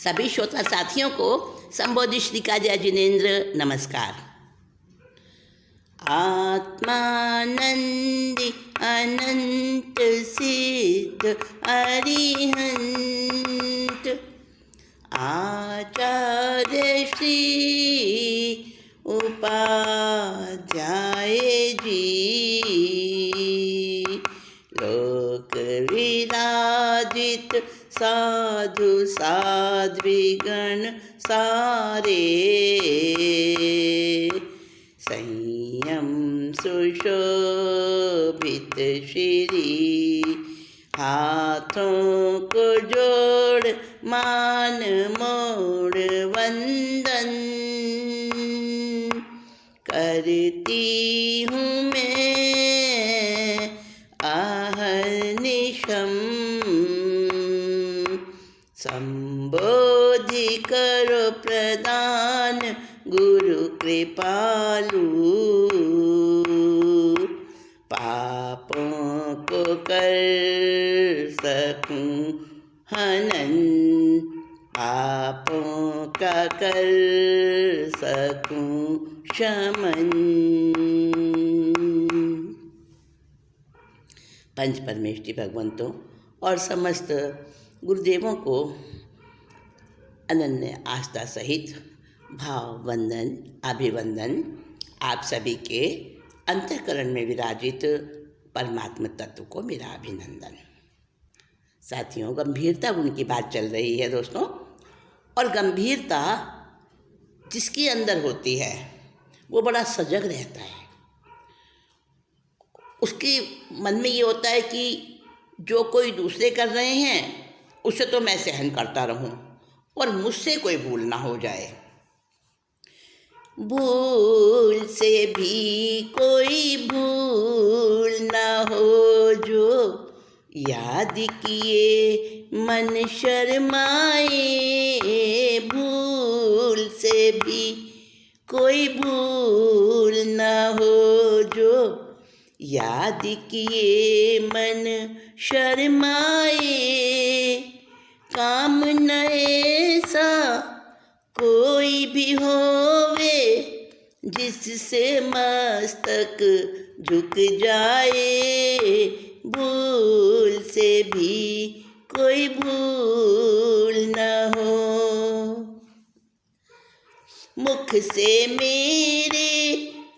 सभी श्रोता साथियों को संबोधित श्री काजा जिनेन्द्र नमस्कार। आत्मानंदी अनंत सिद्ध अरिहंत आचार्य श्री उपाध्याय जी, लोक विराजित साधु साध्वीगण सारे, संयम सुशोभित श्री, हाथों को जोड़ मान मोड़ वंदन करती हूँ मैं अहर्निशम। संबोधि करो प्रदान गुरु कृपालु, पापों को कर सकूं हनन, पापों का कर सकूं शमन। पंच परमेष्टि भगवंतों और समस्त गुरुदेवों को अनन्य आस्था सहित भाव वंदन अभिवंदन। आप सभी के अंतःकरण में विराजित परमात्मा तत्व को मेरा अभिनंदन। साथियों, गंभीरता गुण की बात चल रही है दोस्तों, और गंभीरता जिसके अंदर होती है वो बड़ा सजग रहता है। उसके मन में ये होता है कि जो कोई दूसरे कर रहे हैं उसे तो मैं सहन करता रहूं और मुझसे कोई भूल ना हो जाए। भूल से भी कोई भूल ना हो जो याद किए मन शर्माए। भूल से भी कोई भूल ना हो जो याद किए मन शर्माए। काम न ऐसा कोई भी होवे जिससे मस्तक झुक जाए। भूल से भी कोई भूल न हो। मुख से मेरे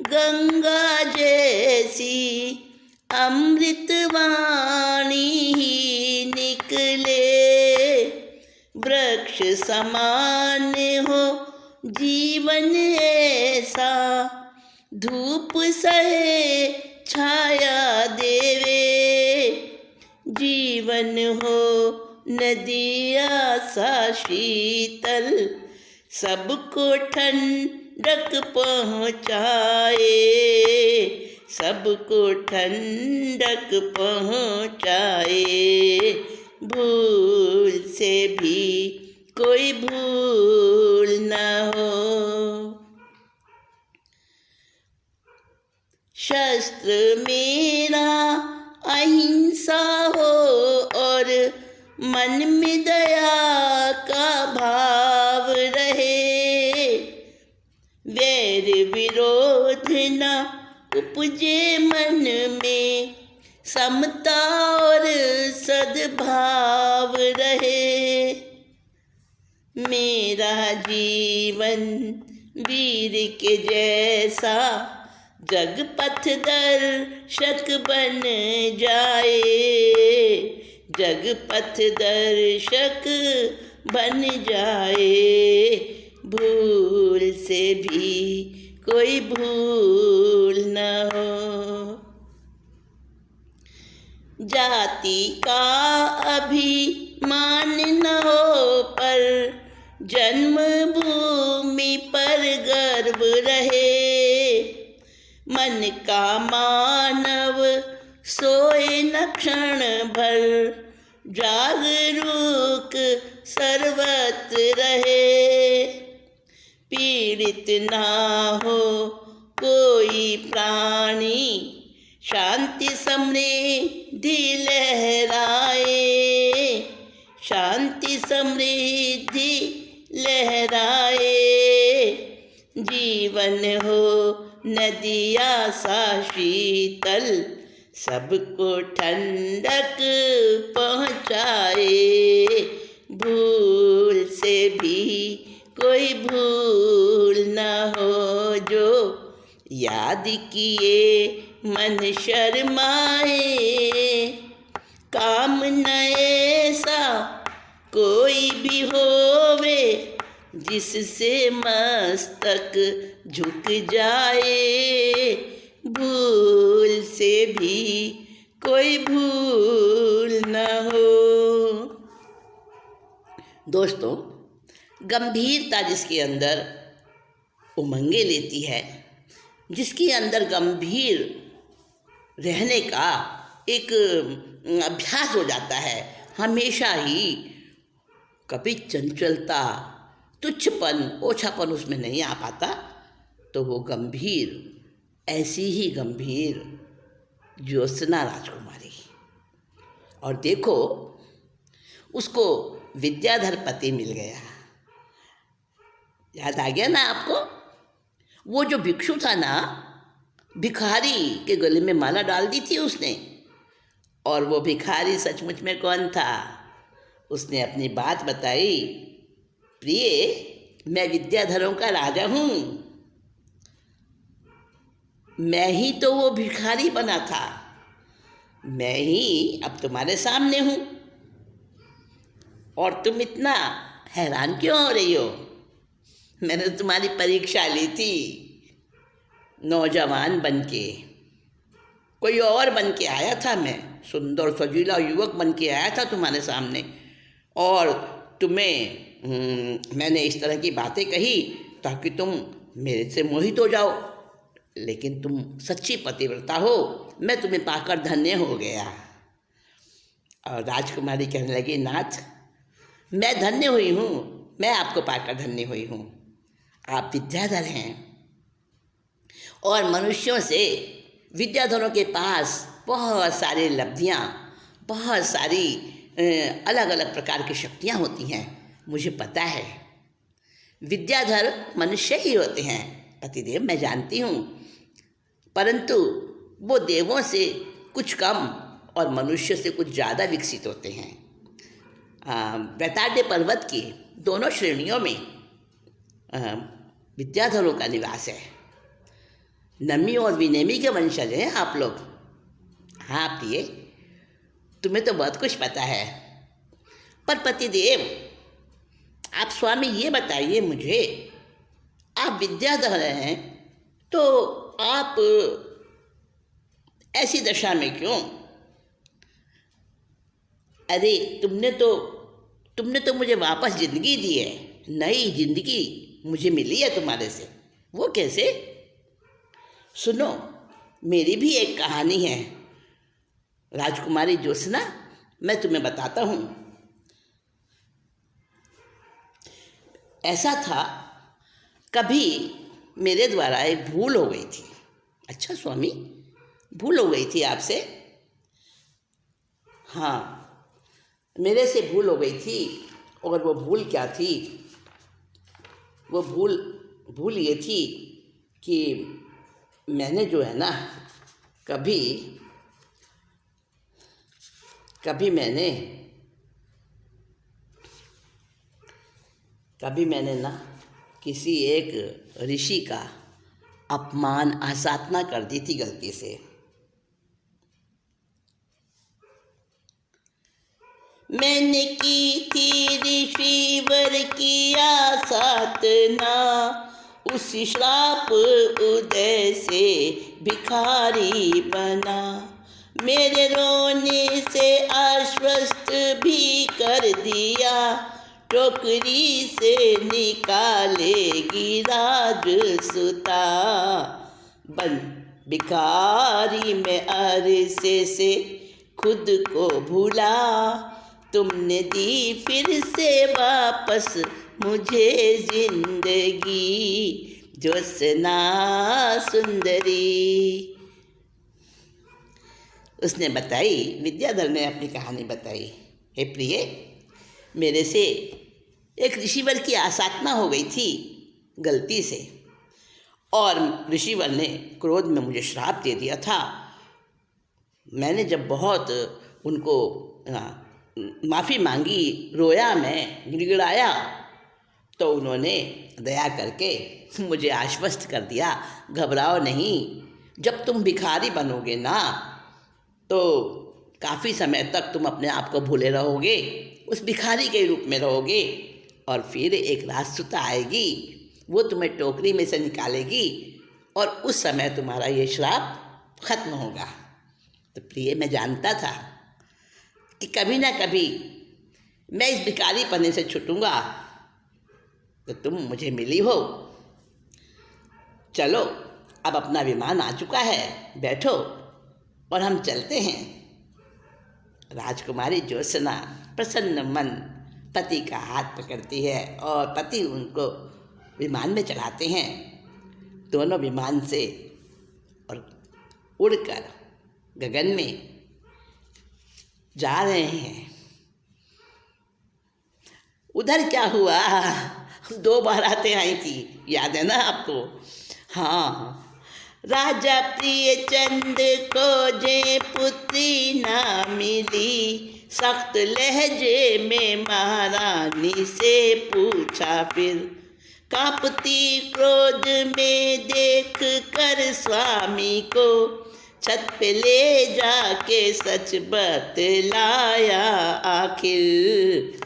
गंगा जैसी अमृतवाणी ही निकले। वृक्ष समान हो जीवन ऐसा, धूप सहे छाया देवे। जीवन हो नदिया सा शीतल, सबको ठंडक पहुँचाए। सबको ठंडक पहुँचाए। भूल से भी कोई भूल न हो। शस्त्र मेरा अहिंसा हो और मन में दया का भाव रहे। वैर विरोध न उपजे मन में, समता और सद्भाव रहे। मेरा जीवन वीर के जैसा जग पथ दर्शक बन जाए। जग पथ दर्शक बन जाए। भूल से भी कोई भूल न हो। जाति का अभिमान न हो पर जन्मभूमि पर गर्व रहे। मन का मानव सोए न क्षण भर, जागरूक सर्वत्र रहे। पीड़ित ना हो कोई प्राणी, शांति समृद्धि लहराए। शांति समृद्धि नदिया सा शीतल, सबको ठंडक पहुँचाए। भूल से भी कोई भूल न हो, जो याद किए मन शर्माए। काम न ऐसा कोई भी होवे, जिससे मस्तक झुक जाए। भूल से भी कोई भूल न हो। दोस्तों, गंभीरता जिसके अंदर उमंगे लेती है, जिसके अंदर गंभीर रहने का एक अभ्यास हो जाता है, हमेशा ही कभी चंचलता, तुच्छपन, ओछापन उसमें नहीं आ पाता, तो वो गंभीर, ऐसी ही गंभीर ज्योत्सना राजकुमारी। और देखो, उसको विद्याधर पति मिल गया। याद आ गया ना आपको? वो जो भिक्षु था ना, भिखारी के गले में माला डाल दी थी उसने। और वो भिखारी सचमुच में कौन था? उसने अपनी बात बताई, प्रिय, मैं विद्याधरों का राजा हूँ। मैं ही तो वो भिखारी बना था, मैं ही अब तुम्हारे सामने हूँ। और तुम इतना हैरान क्यों हो रही हो? मैंने तुम्हारी परीक्षा ली थी, नौजवान बन के। कोई और बन के आया था मैं, सुंदर सजीला युवक बन के आया था तुम्हारे सामने, और तुम्हें मैंने इस तरह की बातें कही ताकि तुम मेरे से मोहित हो जाओ। लेकिन तुम सच्ची पतिव्रता हो, मैं तुम्हें पाकर धन्य हो गया। और राजकुमारी कहने लगी, नाथ, मैं धन्य हुई हूँ, मैं आपको पाकर धन्य हुई हूँ। आप विद्याधर हैं, और मनुष्यों से विद्याधरों के पास बहुत सारी लब्धियाँ, बहुत सारी अलग अलग प्रकार की शक्तियाँ होती हैं। मुझे पता है, विद्याधर मनुष्य ही होते हैं पतिदेव, मैं जानती हूँ, परंतु वो देवों से कुछ कम और मनुष्य से कुछ ज़्यादा विकसित होते हैं। वैताड्य पर्वत की दोनों श्रेणियों में विद्याधरों का निवास है। नमी और विनेमी के वंशज हैं आप लोग। हाँ प्रिय, तुम्हें तो बहुत कुछ पता है। पर पतिदेव, आप स्वामी ये बताइए मुझे, आप विद्याधर हैं तो आप ऐसी दशा में क्यों? अरे तुमने तो मुझे वापस ज़िंदगी दी है, नई ज़िंदगी मुझे मिली है तुम्हारे से। वो कैसे? सुनो, मेरी भी एक कहानी है राजकुमारी ज्योत्सना, मैं तुम्हें बताता हूँ। ऐसा था, कभी मेरे द्वारा एक भूल हो गई थी। अच्छा स्वामी, भूल हो गई थी आपसे? हाँ, मेरे से भूल हो गई थी। और वो भूल क्या थी? वो भूल ये थी कि मैंने जो है ना, कभी मैंने ना किसी एक ऋषि का अपमान, आसाधना कर दी थी गलती से। मैंने की थी ऋषिवर की आसाधना, उस श्राप उदय से भिखारी बना। मेरे रोने से आश्वस्त भी कर दिया, टोकरी से निकालेगी राजसुता। बन भिखारी में अरसे से खुद को भूला, तुमने दी फिर से वापस मुझे जिंदगी, ज्योत्सना सुंदरी। उसने बताई, विद्याधर ने अपनी कहानी बताई। हे प्रिय, मेरे से एक ऋषिवर की आसाधना हो गई थी गलती से, और ऋषिवर ने क्रोध में मुझे श्राप दे दिया था। मैंने जब बहुत उनको माफ़ी मांगी, रोया, मैं गिड़गिड़ाया, तो उन्होंने दया करके मुझे आश्वस्त कर दिया, घबराओ नहीं, जब तुम भिखारी बनोगे ना तो काफ़ी समय तक तुम अपने आप को भूले रहोगे, उस भिखारी के रूप में रहोगे, और फिर एक राजसुता आएगी, वो तुम्हें टोकरी में से निकालेगी और उस समय तुम्हारा ये श्राप खत्म होगा। तो प्रिय, मैं जानता था कि कभी ना कभी मैं इस भिखारी पने से छूटूंगा, तो तुम मुझे मिली हो। चलो, अब अपना विमान आ चुका है, बैठो और हम चलते हैं। राजकुमारी ज्योत्सना प्रसन्न मन पति का हाथ पकड़ती है और पति उनको विमान में चढ़ाते हैं। दोनों विमान से और उड़कर गगन में जा रहे हैं। उधर क्या हुआ, 2 बारातें आई थी, याद है ना आपको? हाँ, राजा प्रिय चंद को जे पुत्री ना मिली, सख्त लहजे में महारानी से पूछा फिर, कांपती क्रोध में देख कर स्वामी को, छत पे ले जाके सच बतलाया आखिर।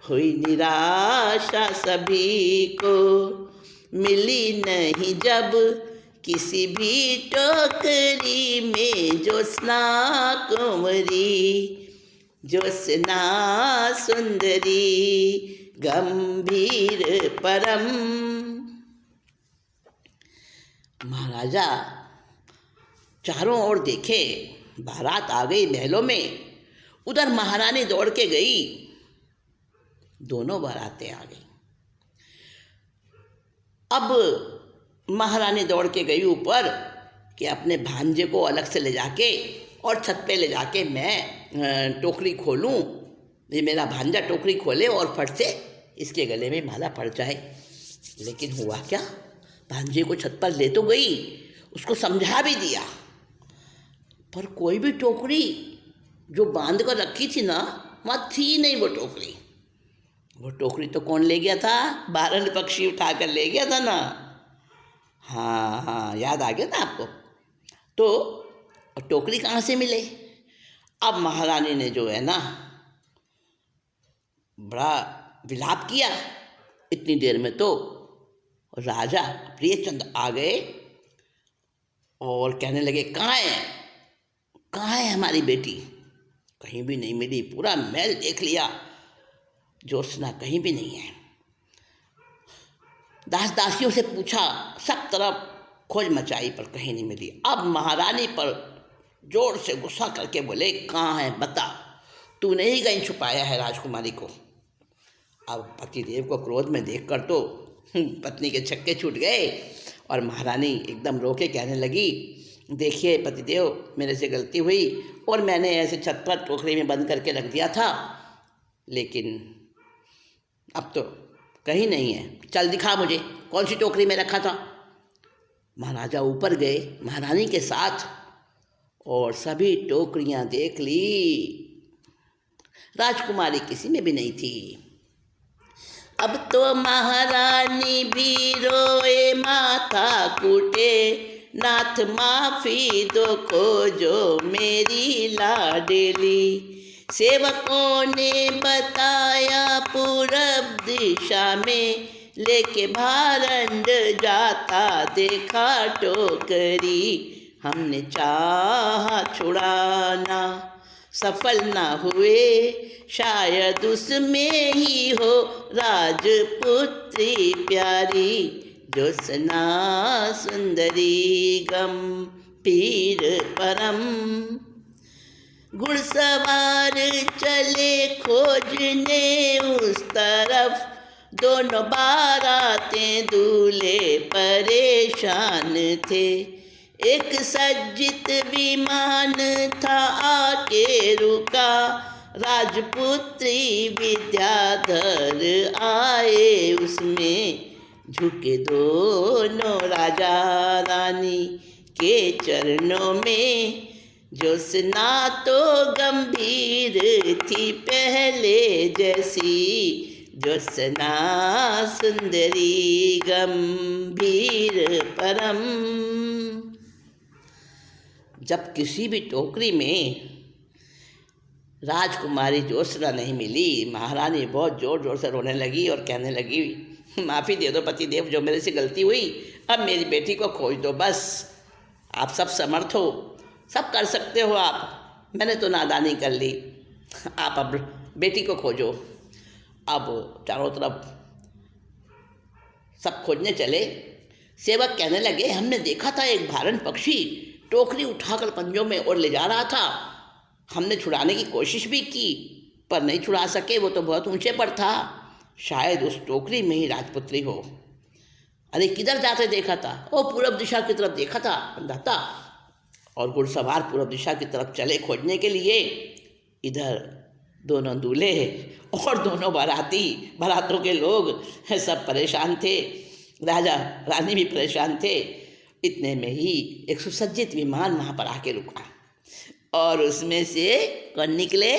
हुई निराशा सभी को, मिली नहीं जब किसी भी टोकरी में ज्योत्सना कुंवरी, ज्योत्सना सुंदरी गंभीर परम। महाराजा चारों ओर देखे, बारात आ गई महलों में। उधर महारानी दौड़ के गई, दोनों बारातें आ गई। अब महारानी दौड़ के गई ऊपर कि अपने भांजे को अलग से ले जाके और छत पे ले जाके मैं टोकरी खोलूं, ये मेरा भांजा टोकरी खोले और फट से इसके गले में माला पड़ जाए। लेकिन हुआ क्या, भांजे को छत पर ले तो गई, उसको समझा भी दिया, पर कोई भी टोकरी जो बांध कर रखी थी ना, वहाँ थी नहीं वो टोकरी। वो टोकरी तो कौन ले गया था? बारन पक्षी उठा कर ले गया था ना। हाँ हाँ, याद आ गया ना आपको? तो टोकरी कहाँ से मिले? अब महारानी ने जो है ना बड़ा विलाप किया। इतनी देर में तो राजा प्रियचंद आ गए और कहने लगे, कहाँ है हमारी बेटी? कहीं भी नहीं मिली, पूरा महल देख लिया, ज्योत्सना कहीं भी नहीं है। दास दासियों से पूछा, सब तरफ खोज मचाई पर कहीं नहीं मिली। अब महारानी पर जोर से गुस्सा करके बोले, कहाँ है बता, तूने ही कहीं छुपाया है राजकुमारी को। अब पतिदेव को क्रोध में देखकर तो पत्नी के छक्के छूट गए और महारानी एकदम रो के कहने लगी, देखिए पतिदेव, मेरे से गलती हुई और मैंने ऐसे छत पर टोकरी में बंद करके रख दिया था, लेकिन अब तो कहीं नहीं है। चल दिखा मुझे कौन सी टोकरी में रखा था। महाराजा ऊपर गए महारानी के साथ और सभी टोकरियां देख ली, राजकुमारी किसी में भी नहीं थी। अब तो महारानी भी रोए, माथा कूटे, नाथ माफी दो खोजो मेरी लाडली। सेवकों ने बताया पूरब दिशा में, लेके भारंड जाता देखा टोकरी। हमने चाहा छुड़ाना सफल ना हुए, शायद उसमें ही हो राजपुत्री प्यारी, ज्योत्सना सुंदरी गंभीर परम। घुड़सवार चले खोजने उस तरफ, दोनों बारातें दूल्हे परेशान थे। एक सज्जित विमान था आके रुका, राजपुत्री विद्याधर आए उसमें, झुके दोनों राजा रानी के चरणों में। ज्योत्सना तो गंभीर थी पहले जैसी, ज्योत्सना सुंदरी गंभीर परम। जब किसी भी टोकरी में राजकुमारी ज्योत्सना नहीं मिली, महारानी बहुत ज़ोर ज़ोर से रोने लगी और कहने लगी, माफ़ी दे दो पतिदेव, जो मेरे से गलती हुई, अब मेरी बेटी को खोज दो बस। आप सब समर्थ हो, सब कर सकते हो आप, मैंने तो नादानी कर ली, आप अब बेटी को खोजो। अब चारों तरफ सब खोजने चले। सेवक कहने लगे, हमने देखा था एक भारन पक्षी टोकरी उठाकर पंजों में और ले जा रहा था। हमने छुड़ाने की कोशिश भी की पर नहीं छुड़ा सके, वो तो बहुत ऊंचे पर था। शायद उस टोकरी में ही राजपुत्री हो। अरे किधर जाते देखा था? ओ पूरब दिशा की तरफ देखा था अंधाता। और घुड़सवार पूरब दिशा की तरफ चले खोजने के लिए। इधर दोनों दूल्हे और दोनों बारातों के लोग सब परेशान थे। राजा रानी भी परेशान थे। इतने में ही एक सुसज्जित विमान वहाँ पर आके रुका और उसमें से कौन निकले?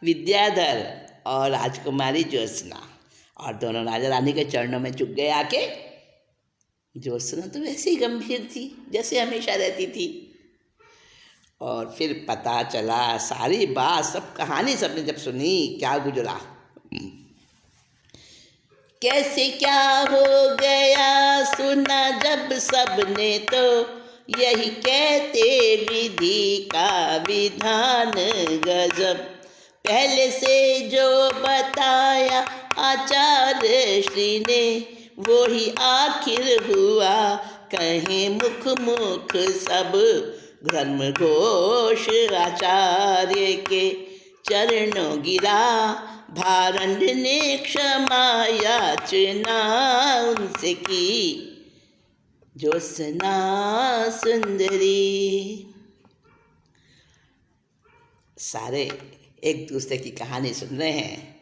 विद्याधर और राजकुमारी ज्योत्सना। और दोनों राजा रानी के चरणों में झुक गए आके। ज्योत्सना तो वैसे ही गंभीर थी जैसे हमेशा रहती थी। और फिर पता चला सारी बात, सब कहानी सबने जब सुनी, क्या गुजरा, कैसे क्या हो गया सुना जब सबने तो यही कहते विधि का विधान गजब। पहले से जो बताया आचार्य श्री ने वो ही आखिर हुआ, कहें मुख मुख सब। धर्म घोष आचार्य के चरणों गिरा, भारंड ने क्षमा याचना उनसे की, ज्योत्सना सुंदरी। सारे एक दूसरे की कहानी सुन रहे हैं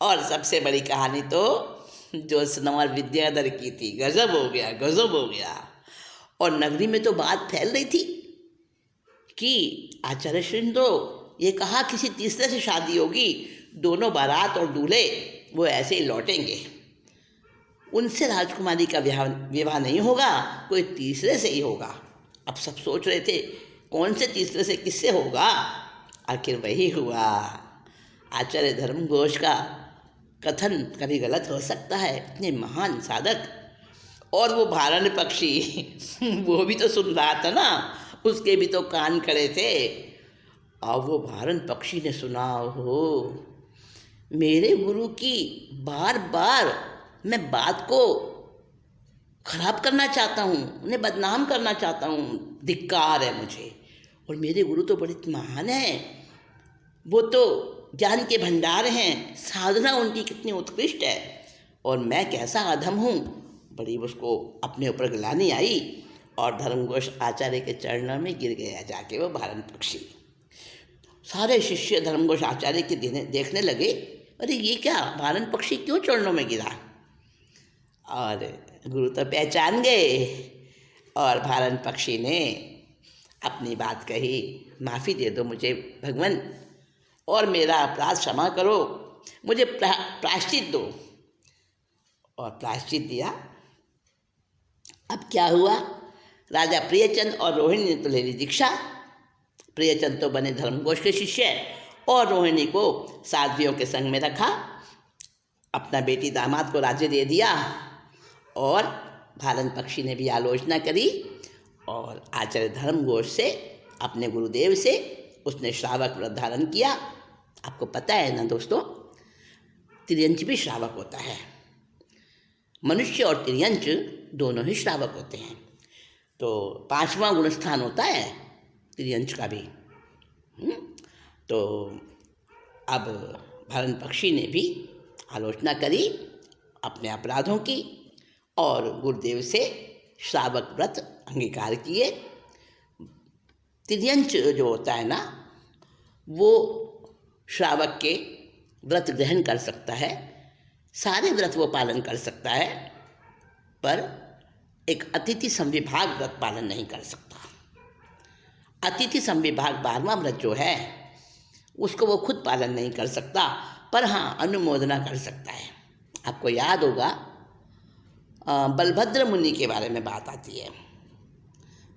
और सबसे बड़ी कहानी तो ज्योत्सना और विद्याधर की थी। गजब हो गया, गजब हो गया। और नगरी में तो बात फैल रही थी कि आचार्य श्री ने तो ये कहा किसी तीसरे से शादी होगी, दोनों बारात और दूल्हे वो ऐसे ही लौटेंगे, उनसे राजकुमारी का विवाह नहीं होगा, कोई तीसरे से ही होगा। अब सब सोच रहे थे कौन से तीसरे से, किससे होगा। आखिर वही हुआ। आचार्य धर्मघोष का कथन कभी गलत हो सकता है, इतने महान साधक। और वो भारन पक्षी वो भी तो सुन रहा था ना, उसके भी तो कान खड़े थे। और वो भारन पक्षी ने सुना, हो मेरे गुरु की बार बार मैं बात को खराब करना चाहता हूँ, उन्हें बदनाम करना चाहता हूँ, धिक्कार है मुझे। और मेरे गुरु तो बड़े महान हैं, वो तो ज्ञान के भंडार हैं, साधना उनकी कितनी उत्कृष्ट है, और मैं कैसा अधम हूँ। बड़ी उसको अपने ऊपर गिलानी आई और धर्मघोष आचार्य के चरणों में गिर गया जाके वो भारन पक्षी। सारे शिष्य धर्मघोष आचार्य के देखने लगे, अरे ये क्या, भारन पक्षी क्यों चरणों में गिरा। और गुरु तो पहचान गए और भारन पक्षी ने अपनी बात कही, माफ़ी दे दो मुझे भगवान और मेरा अपराध क्षमा करो, मुझे प्रायश्चित दो। और प्रायश्चित दिया। अब क्या हुआ, राजा प्रियचंद और रोहिणी ने तो ले ली दीक्षा। प्रियचंद तो बने धर्मघोष के शिष्य और रोहिणी को साध्वियों के संग में रखा, अपना बेटी दामाद को राज्य दे दिया। और भारन पक्षी ने भी आलोचना करी और आचार्य धर्मघोष से, अपने गुरुदेव से उसने श्रावक व्रत धारण किया। आपको पता है ना दोस्तों, तिर्यंच भी श्रावक होता है। मनुष्य और तिर्यंच दोनों ही श्रावक होते हैं। तो 5वां गुणस्थान होता है तिर्यंच का भी। तो अब भारन पक्षी ने भी आलोचना करी अपने अपराधों की और गुरुदेव से श्रावक व्रत अंगीकार किए। तिर्यंच जो होता है ना, वो श्रावक के व्रत ग्रहण कर सकता है, सारे व्रत वो पालन कर सकता है, पर एक अतिथि संविभाग व्रत पालन नहीं कर सकता। अतिथि संविभाग 12वां व्रत जो है उसको वो खुद पालन नहीं कर सकता, पर हाँ अनुमोदना कर सकता है। आपको याद होगा बलभद्र मुनि के बारे में बात आती है।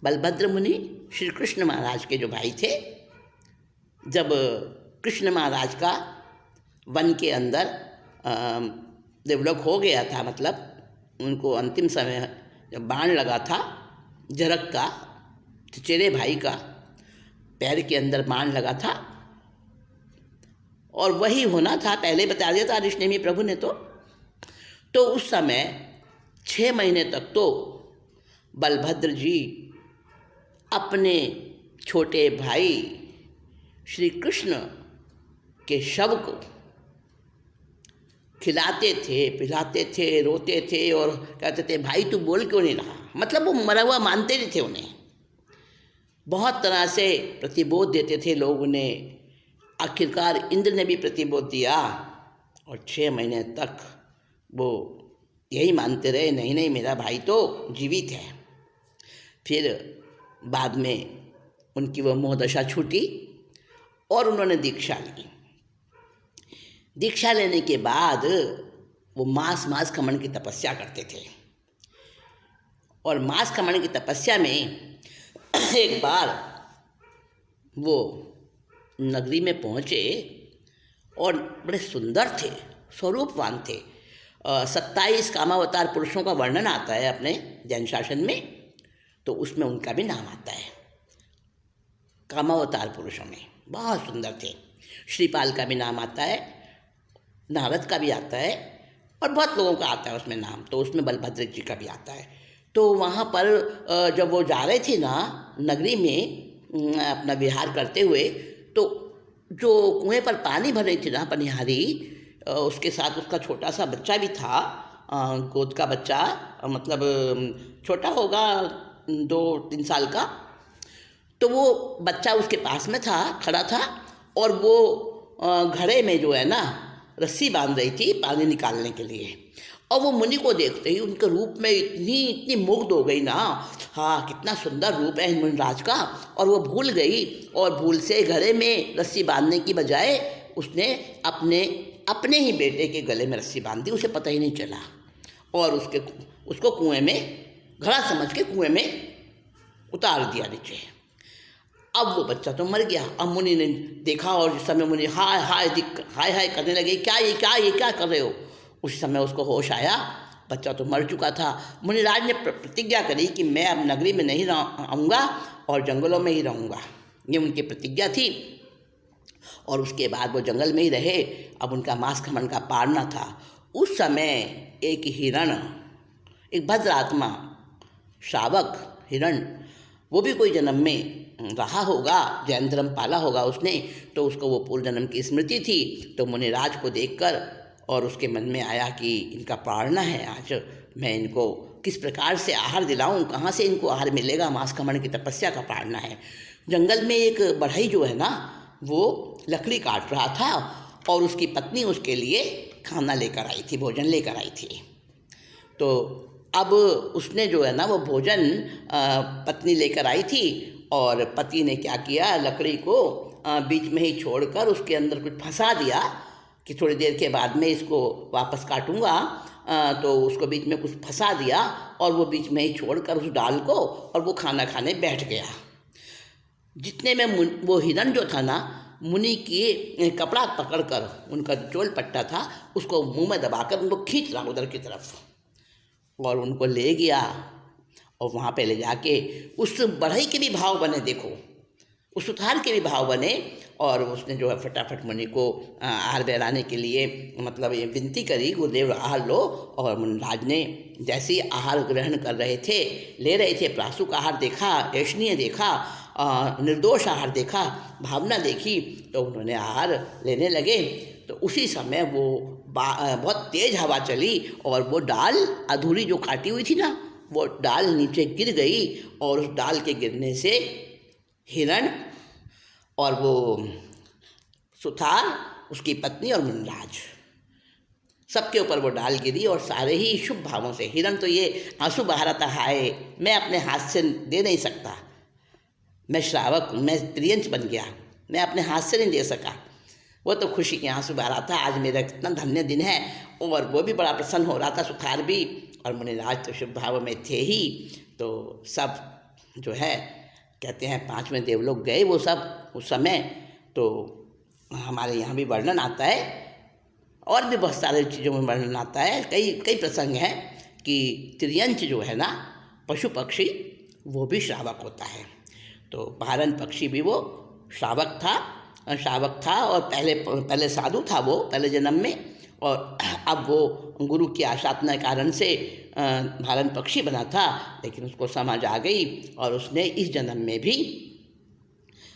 बलभद्र मुनि श्री कृष्ण महाराज के जो भाई थे, जब कृष्ण महाराज का वन के अंदर देवलोक हो गया था, मतलब उनको अंतिम समय जब बाण लगा था जरक का, चचेरे भाई का पैर के अंदर बाण लगा था और वही होना था, पहले बता दिया था ऋषिनेमी प्रभु ने। तो उस समय 6 महीने तक तो बलभद्र जी अपने छोटे भाई श्री कृष्ण के शव को खिलाते थे, पिलाते थे, रोते थे और कहते थे भाई तू बोल क्यों नहीं रहा। मतलब वो मरा हुआ मानते नहीं थे उन्हें, बहुत तरह से प्रतिबोध देते थे लोग उन्हें। आखिरकार इंद्र ने भी प्रतिबोध दिया और 6 महीने तक वो यही मानते रहे, नहीं नहीं मेरा भाई तो जीवित है। फिर बाद में उनकी वह मोहदशा छूटी और उन्होंने दीक्षा ली। दीक्षा लेने के बाद वो मास खमन की तपस्या करते थे और मास खमन की तपस्या में एक बार वो नगरी में पहुँचे और बड़े सुंदर थे, स्वरूपवान थे। 27 कामावतार पुरुषों का वर्णन आता है अपने जैन शासन में, तो उसमें उनका भी नाम आता है। कामावतार पुरुषों में बहुत सुंदर थे। श्रीपाल का भी नाम आता है, नारद का भी आता है और बहुत लोगों का आता है उसमें नाम, तो उसमें बलभद्र जी का भी आता है। तो वहाँ पर जब वो जा रहे थे ना नगरी में अपना विहार करते हुए, तो जो कुएं पर पानी भर रही थी ना पनिहारी, उसके साथ उसका छोटा सा बच्चा भी था, गोद का बच्चा, मतलब छोटा होगा 2-3 साल का। तो वो बच्चा उसके पास में था, खड़ा था और वो घड़े में जो है ना रस्सी बांध रही थी पानी निकालने के लिए। और वो मुनि को देखते ही उनके रूप में इतनी मुग्ध हो गई ना, हाँ कितना सुंदर रूप है मुनिराज का, और वो भूल गई और भूल से घड़े में रस्सी बांधने की बजाय उसने अपने ही बेटे के गले में रस्सी बांध दी, उसे पता ही नहीं चला और उसको कुएं में, घड़ा समझ के कुएं में उतार दिया नीचे। अब वो बच्चा तो मर गया। अब मुनि ने देखा और जिस समय मुनि हाय हाय हाय हाय करने लगे, क्या ये क्या कर रहे हो। उस समय उसको होश आया, बच्चा तो मर चुका था। मुनिराज ने प्रतिज्ञा करी कि मैं अब नगरी में नहीं आऊँगा और जंगलों में ही रहूँगा, ये उनकी प्रतिज्ञा थी। और उसके बाद वो जंगल में ही रहे। अब उनका मांस खमन का पारना था। उस समय एक हिरण, एक भद्र आत्मा शावक हिरण, वो भी कोई जन्म में रहा होगा, जैन धर्म पाला होगा उसने, तो उसको वो पूर्व जन्म की स्मृति थी। तो मुनिराज को देखकर और उसके मन में आया कि इनका पारना है, आज मैं इनको किस प्रकार से आहार दिलाऊं, कहाँ से इनको आहार मिलेगा, मांस खमन की तपस्या का पारना है। जंगल में एक बढ़ई जो है ना वो लकड़ी काट रहा था और उसकी पत्नी उसके लिए खाना लेकर आई थी, भोजन लेकर आई थी। तो अब उसने जो है ना वो भोजन पत्नी लेकर आई थी और पति ने क्या किया, लकड़ी को बीच में ही छोड़कर उसके अंदर कुछ फंसा दिया कि थोड़ी देर के बाद में इसको वापस काटूंगा। तो उसको बीच में कुछ फंसा दिया और वो बीच में ही छोड़कर उस डाल को, और वो खाना खाने बैठ गया। जितने में वो हिरण जो था ना, मुनि की कपड़ा पकड़कर, उनका चोल पट्टा था उसको मुंह में दबाकर उनको खींच रहा उधर की तरफ, और उनको ले गया। और वहाँ पे ले जाके उस बढ़ई के भी भाव बने, देखो उस सुथार के भी भाव बने, और उसने जो है फटाफट मुनि को आहार बहलाने के लिए मतलब ये विनती करी, गुरुदेव आहार लो। और मुनिराज ने जैसे ही आहार ग्रहण कर रहे थे, ले रहे थे, प्रासुक आहार देखा, ऐष्णीय देखा, निर्दोष आहार देखा, भावना देखी, तो उन्होंने आहार लेने लगे। तो उसी समय वो बहुत तेज़ हवा चली और वो डाल अधूरी जो काटी हुई थी ना, वो डाल नीचे गिर गई, और उस डाल के गिरने से हिरण और वो सुथार, उसकी पत्नी और मुनिराज सबके ऊपर वो डाल गिरी और सारे ही शुभ भावों से, हिरण तो ये आंसू बहा रहा था, हाय मैं अपने हाथ से दे नहीं सकता, मैं श्रावक हूँ, मैं त्रियंच बन गया, मैं अपने हाथ से नहीं दे सका। वो तो खुशी के आंसू बहा रहा था, आज मेरा कितना धन्य दिन है। और वो भी बड़ा प्रसन्न हो रहा था, सुथार भी, और मुनिराज तो शुभ भाव में थे ही। तो सब जो है कहते हैं 5वें देवलोक गए वो सब उस समय। तो हमारे यहाँ भी वर्णन आता है, और भी बहुत सारे चीज़ों में वर्णन आता है, कई कई प्रसंग हैं कि त्रियंच जो है ना पशु पक्षी, वो भी श्रावक होता है। तो भारन पक्षी भी वो श्रावक था और पहले साधु था वो पहले जन्म में, और अब वो गुरु की आशातना कारण से भारन पक्षी बना था, लेकिन उसको समझ आ गई और उसने इस जन्म में भी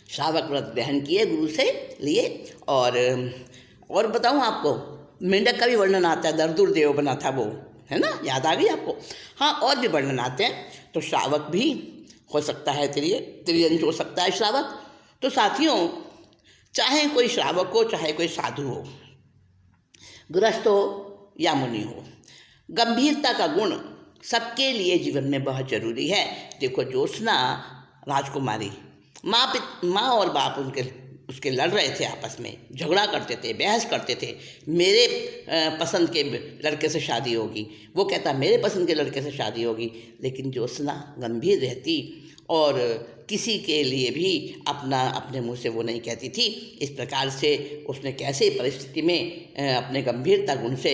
श्रावक व्रत ग्रहण किए, गुरु से लिए। और बताऊँ आपको, मेंढक का भी वर्णन आता है, दरदुर देव बना था वो, है ना, याद आ गई आपको। हाँ, और भी वर्णन आते हैं। तो श्रावक भी हो सकता है, त्रियंच हो सकता है श्रावक। तो साथियों, चाहे कोई श्रावक हो, चाहे कोई साधु हो, गृहस्थ हो या मुनि हो, गंभीरता का गुण सबके लिए जीवन में बहुत जरूरी है। देखो, ज्योत्सना राजकुमारी, माँ और बाप उसके लड़ रहे थे, आपस में झगड़ा करते थे, बहस करते थे, मेरे पसंद के लड़के से शादी होगी, वो कहता मेरे पसंद के लड़के से शादी होगी। लेकिन ज्योत्सना गंभीर रहती और किसी के लिए भी अपने मुंह से वो नहीं कहती थी। इस प्रकार से उसने कैसे परिस्थिति में अपने गंभीरता गुण से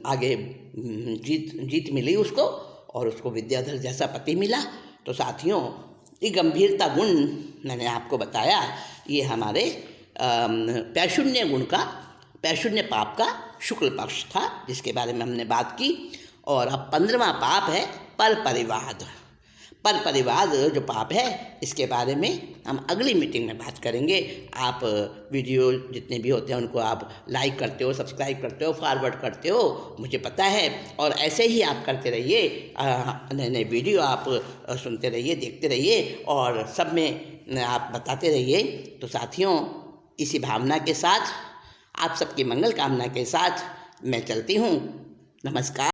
आगे जीत मिली उसको, और उसको विद्याधर जैसा पति मिला। तो साथियों, ये गंभीरता गुण मैंने आपको बताया, ये हमारे पैशून्य गुण का, पैशून्य पाप का शुक्ल पक्ष था, जिसके बारे में हमने बात की। और अब 15वां पाप है पर परिवाद जो पाप है, इसके बारे में हम अगली मीटिंग में बात करेंगे। आप वीडियो जितने भी होते हैं उनको आप लाइक करते हो, सब्सक्राइब करते हो, फॉरवर्ड करते हो, मुझे पता है। और ऐसे ही आप करते रहिए, नए नए वीडियो आप सुनते रहिए, देखते रहिए, और सब में आप बताते रहिए। तो साथियों, इसी भावना के साथ, आप सबकी मंगल कामना के साथ मैं चलती हूँ। नमस्कार।